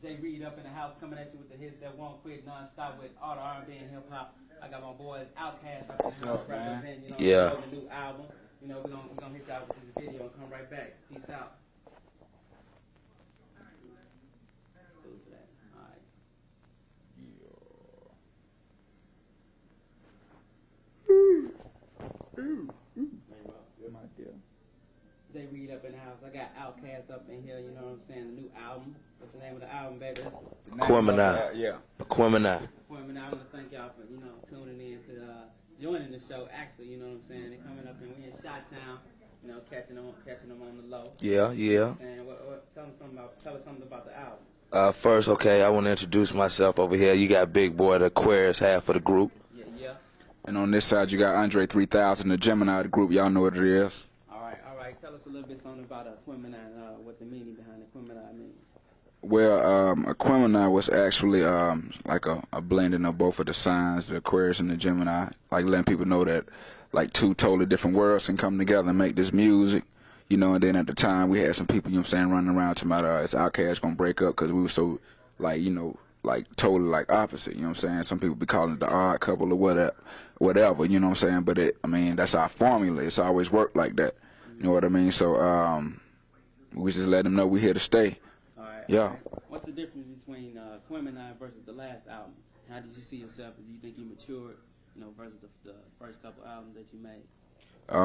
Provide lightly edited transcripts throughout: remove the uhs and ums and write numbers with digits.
Jay Reed up in the house coming at you with the hits that won't quit non-stop with all the R&B and hip-hop. I got my boys Outkast up in the house representing, the new album. You know, we're gonna hit y'all with this video and come right back. Peace out. All right. Jay Reed up in the house. I got Outkast up in here, you know what I'm saying? The new album. What's the name of the album, baby? Aquemini. Yeah. Aquemini. Aquemini. I want to thank y'all for, tuning in to joining the show, actually, you know what I'm saying? They're coming up and we in Chi-Town, catching them on the low. Yeah. You know tell us something about the album. First, okay, I want to introduce myself over here. You got Big Boy, the Aquarius, half of the group. Yeah. And on this side, you got Andre 3000, the Gemini of the group. Y'all know what it is. All right. Tell us a little bit something about Aquemini and what the meaning behind Aquemini means. Well, Aquemini was actually like a blending of both of the signs, the Aquarius and the Gemini, like letting people know that like two totally different worlds can come together and make this music, and then at the time we had some people, running around talking about is Outkast gonna break up because we were so like, totally like opposite, Some people be calling it the odd couple or whatever, you know what I'm saying? But that's our formula. It's always worked like that, you know what I mean? So we just let them know we here to stay. Yeah. What's the difference between Aquemini versus the last album? How did you see yourself? Do you think you matured, versus the first couple albums that you made?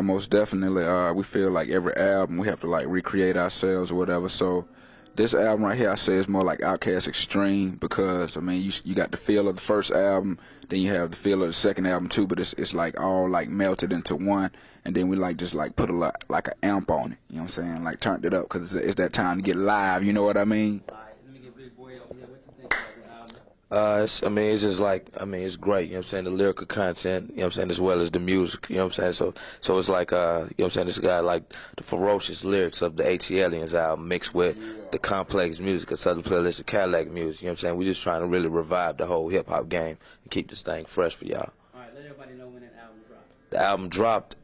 Most definitely. We feel like every album we have to like recreate ourselves or whatever. So this album right here, I say is more like Outkast Extreme because you got the feel of the first album, then you have the feel of the second album too. But it's like all like melted into one, and then we just put a lot like an amp on it. You know what I'm saying? Like turned it up because it's that time to get live. You know what I mean? All right, let me get Big Boy over here. What you think about the album? It's just like, it's great, the lyrical content, as well as the music, so it's like, this guy like the ferocious lyrics of the ATLiens album mixed with the complex music of Southern Playlist of Cadillac music, we just trying to really revive the whole hip-hop game and keep this thing fresh for y'all. All right, let everybody know when that album dropped. The album dropped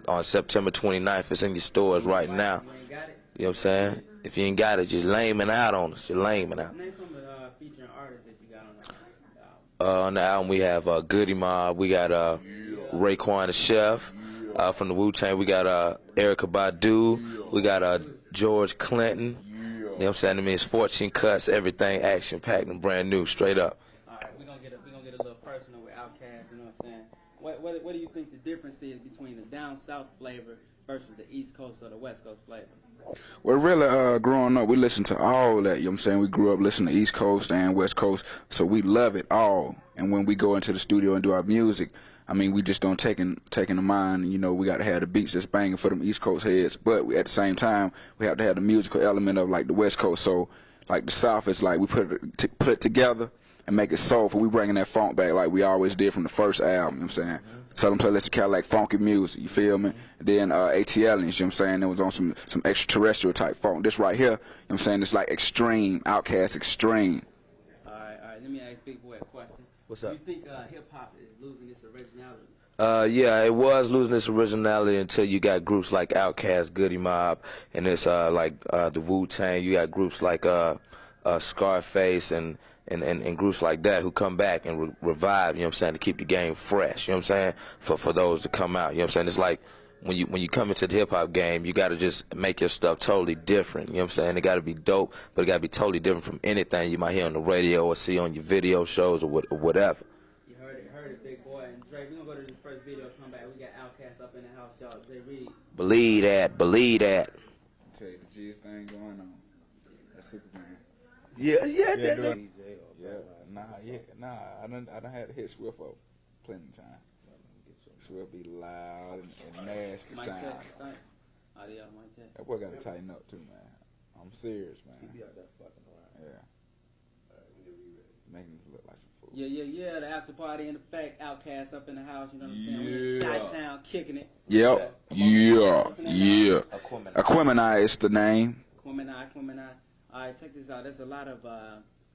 on September 29th. It's in your stores right now. You ain't got it? You know what I'm saying? If you ain't got it, you're laming out on us. You're laming out. Name some of the featuring artists that you got on the album. On the album, we have Goody Mob. We got Raekwon the Chef. From the Wu-Tang, we got Erykah Badu. We got George Clinton. You know what I'm saying? It's 14 cuts, everything action-packed and brand new, straight up. All right, we're gonna get a little personal with Outkast. You know what I'm saying? What do you think the difference is between the down south flavor versus the East Coast or the West Coast flavor? Well, really, growing up, we listened to all that, you know what I'm saying? We grew up listening to East Coast and West Coast, so we love it all. And when we go into the studio and do our music, we just don't take in mind, we got to have the beats that's banging for them East Coast heads, but at the same time, we have to have the musical element of, like, the West Coast. So, like, the South is like we put it together and make it soulful. We bringing that funk back like we always did from the first album, you know what I'm saying? Southern Playlist of Cadillac funky music, you feel me? And then ATLiens, you know what I'm saying? It was on some extraterrestrial type funk. This right here, you know what I'm saying? It's like extreme, Outkast Extreme. All right. Let me ask Big Boy a question. What's up? Do you think hip-hop is losing its originality? Yeah, it was losing its originality until you got groups like Outkast, Goody Mob, and it's like the Wu-Tang. You got groups like Scarface and groups like that who come back and revive, to keep the game fresh, for those to come out, It's like when you come into the hip-hop game, you got to just make your stuff totally different, It got to be dope, but it got to be totally different from anything you might hear on the radio or see on your video shows or whatever. You heard it, Big Boy. And Dre, we're going to go to the first video, come back. We got Outkast up in the house, y'all. Jay Reed. Believe that. I'll tell you the G thing going on. That's Superman. I done had to hit Swift up plenty of time. Swift be loud and nasty sound. That boy got to tighten up too, man. I'm serious, man. He be out there fucking around. Yeah. Making us look like some fool. Yeah. The after party in effect. Outkast up in the house. You know what I'm saying? We're in Chi-Town kicking it. Yep. Yeah. Aquemini is the name. Aquemini. All right, check this out. There's a lot of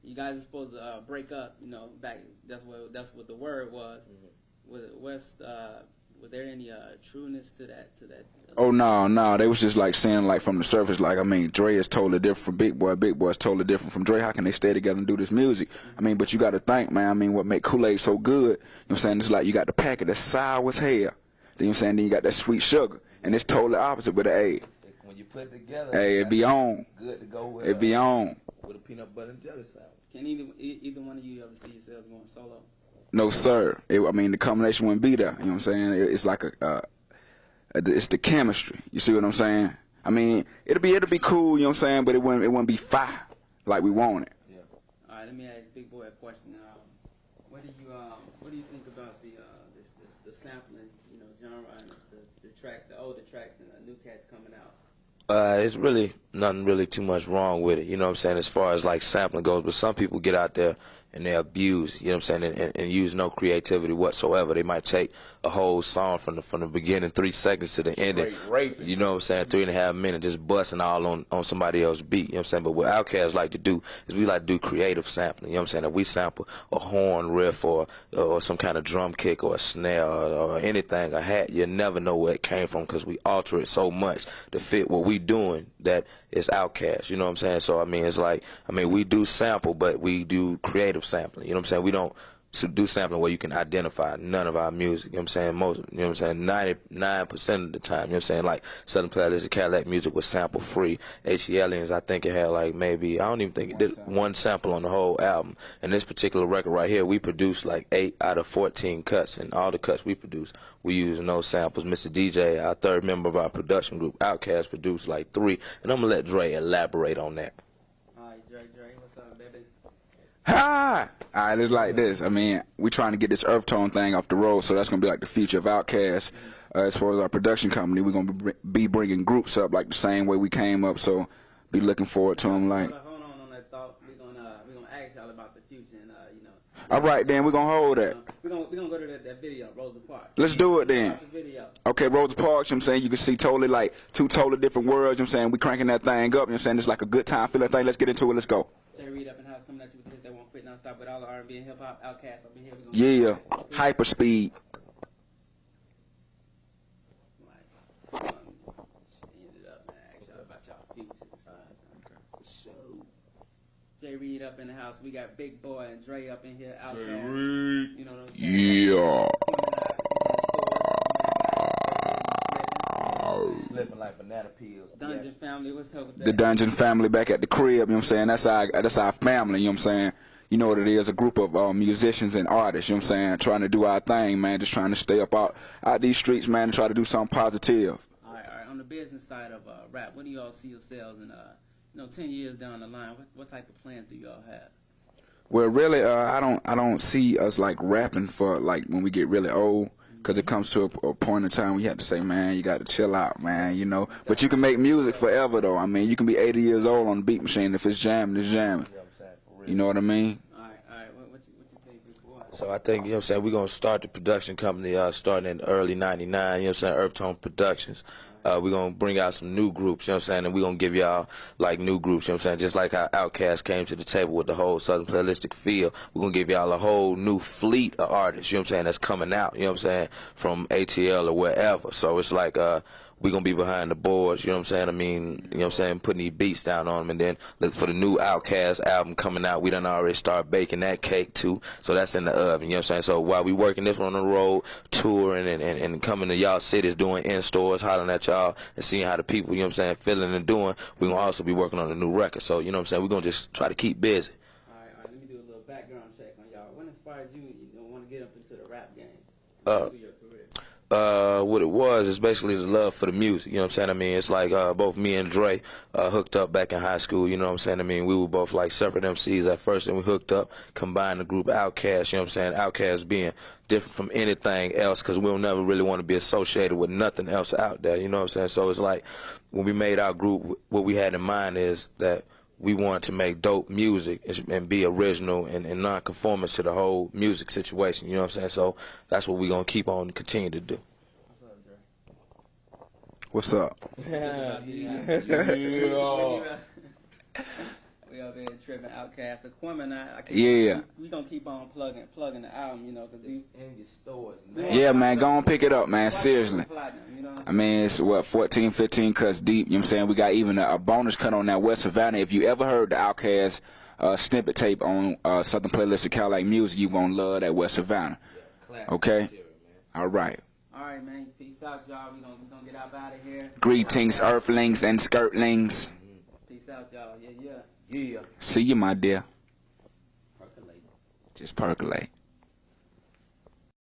you guys are supposed to break up. Back. That's what the word was. Mm-hmm. Was it was there any trueness to that? Oh no, they was just like saying like from the surface, like I mean, Dre is totally different from Big Boy. Big Boy is totally different from Dre. How can they stay together and do this music? I mean, but you got to think, man. I mean, what make Kool-Aid so good? You know what I'm saying? It's like you got the packet that's sour as hell. Then you know what I'm saying? Then you got that sweet sugar, and it's totally opposite with the A. When you put it together, hey, it be on. Good to go with. It be on. With a peanut butter and jelly sandwich. Can either one of you ever see yourselves going solo? No, sir. I mean, the combination wouldn't be there. You know what I'm saying? It's like it's the chemistry. You see what I'm saying? I mean, it'll be cool. You know what I'm saying? But it wouldn't be fire like we want it. Yeah. All right. Let me ask Big Boy a question. What do you think about the sampling, genre and the tracks, the older tracks and the new cats coming out? It's really nothing really too much wrong with it, you know what I'm saying, as far as like sampling goes, but some people get out there and they abuse, you know what I'm saying, and use no creativity whatsoever. They might take a whole song from the beginning, 3 seconds to the ending, you know what I'm saying, 3.5 minutes, just busting all on somebody else's beat, you know what I'm saying. But what Outkast like to do is we like to do creative sampling, you know what I'm saying. If we sample a horn riff or some kind of drum kick or a snare or anything, a hat, you never know where it came from because we alter it so much to fit what we doing that it's Outkast, you know what I'm saying. So I mean, it's like, we do sample, but we do creative sampling, you know what I'm saying. We don't do sampling where you can identify none of our music, you know what I'm saying. Most, you know what I'm saying, 99% of the time, you know what I'm saying, like Southern Playlist Cadillac music was sample free. H.E. Aliens, I think it had like maybe, I don't even think it did one sample on the whole album. And this particular record right here, we produced like 8 out of 14 cuts, and all the cuts we produced, we used no samples. Mr. DJ, our third member of our production group, Outkast, produced like 3, and I'm gonna let Dre elaborate on that. All right, Dre, what's up, baby? Hi! Alright, it's like this. I mean, we trying to get this earth tone thing off the road, so that's going to be like the future of Outkast. As far as our production company, we're going to be bringing groups up like the same way we came up, so be looking forward to them. Like, hold on that thought. We're gonna ask y'all about the future, and Alright, then we're going to hold that. We're gonna go to that video, Rosa Parks. Let's do it then. Okay, Rosa Parks, you know what I'm saying, you can see totally like 2 totally different worlds, you know what I'm saying, we cranking that thing up, you know what I'm saying, it's like a good time, feel that thing, let's get into it, let's go. Read up in house coming at you with hits that won't quit non-stop with all the R&B and hip-hop. Outkast up in here. Yeah, hyper speed. Ended up, man. Ask y'all about y'all future. So, Jay Reed up in the house. We got Big Boy and Dre up in here. Outkast. You know what I'm saying? Yeah. Slipping like banana peels. Dungeon family, what's up with that? The Dungeon family back at the crib, you know what I'm saying? That's our family, you know what I'm saying? You know what it is, a group of musicians and artists, you know what I'm saying? Trying to do our thing, man, just trying to stay up out these streets, man, and try to do something positive. All right. On the business side of rap, what do you all see yourselves in, 10 years down the line? What type of plans do you all have? Well, really, I don't see us like rapping for like when we get really old. Because it comes to a point in time where you have to say, man, you got to chill out, man, you know. But you can make music forever, though. I mean, you can be 80 years old on the beat machine. If it's jamming, it's jamming. You know what I mean? All right. What you think, Big Boy? So I think, you know what I'm saying, we're going to start the production company starting in early 99, you know what I'm saying, Earth Tone Productions. We're going to bring out some new groups, you know what I'm saying, and we're going to give y'all, like, new groups, you know what I'm saying, just like how Outkast came to the table with the whole Southern Playlistic feel. We're going to give y'all a whole new fleet of artists, you know what I'm saying, that's coming out, you know what I'm saying, from ATL or wherever. So it's like, we're going to be behind the boards, you know what I'm saying, you know what I'm saying, putting these beats down on them, and then look for the new Outkast album coming out. We done already start baking that cake, too, so that's in the oven, you know what I'm saying. So while we working this one on the road, touring and coming to y'all cities, doing in-stores, hollering at y'all, and seeing how the people, you know what I'm saying, feeling and doing, we're going to also be working on a new record. So, you know what I'm saying, we're going to just try to keep busy. All right, let me do a little background check on y'all. What inspired you want to get up into the rap game? Your career? What it was is basically the love for the music, you know what I'm saying. It's like both me and Dre hooked up back in high school, you know what I'm saying. We were both like separate MCs at first, and we hooked up, combined the group Outkast, you know what I'm saying. Outkast being different from anything else, because we'll never really want to be associated with nothing else out there, you know what I'm saying. So it's like when we made our group, what we had in mind is that we wanted to make dope music and be original and non-conformist to the whole music situation, you know what I'm saying? So that's what we're going to keep on and continue to do. What's up? We over here tripping Outkast. Aquaman, Yeah. We gonna keep on plugging the album, you know, cause It's in your stores, man. Yeah, man, go on pick it up, man. Seriously. You know I mean, it's what, 14, 15 cuts deep. You know what I'm saying? We got even a bonus cut on that West Savannah. If you ever heard the Outkast snippet tape on Southern Playlist of Cadillac Music, you gonna love that West Savannah. Yeah, okay? Material, man. All right. All right, man. Peace out, y'all. We gonna get out of here. Greetings, earthlings and skirtlings. Peace out, y'all. Yeah. Yeah. See you, my dear. Percolate. Just percolate.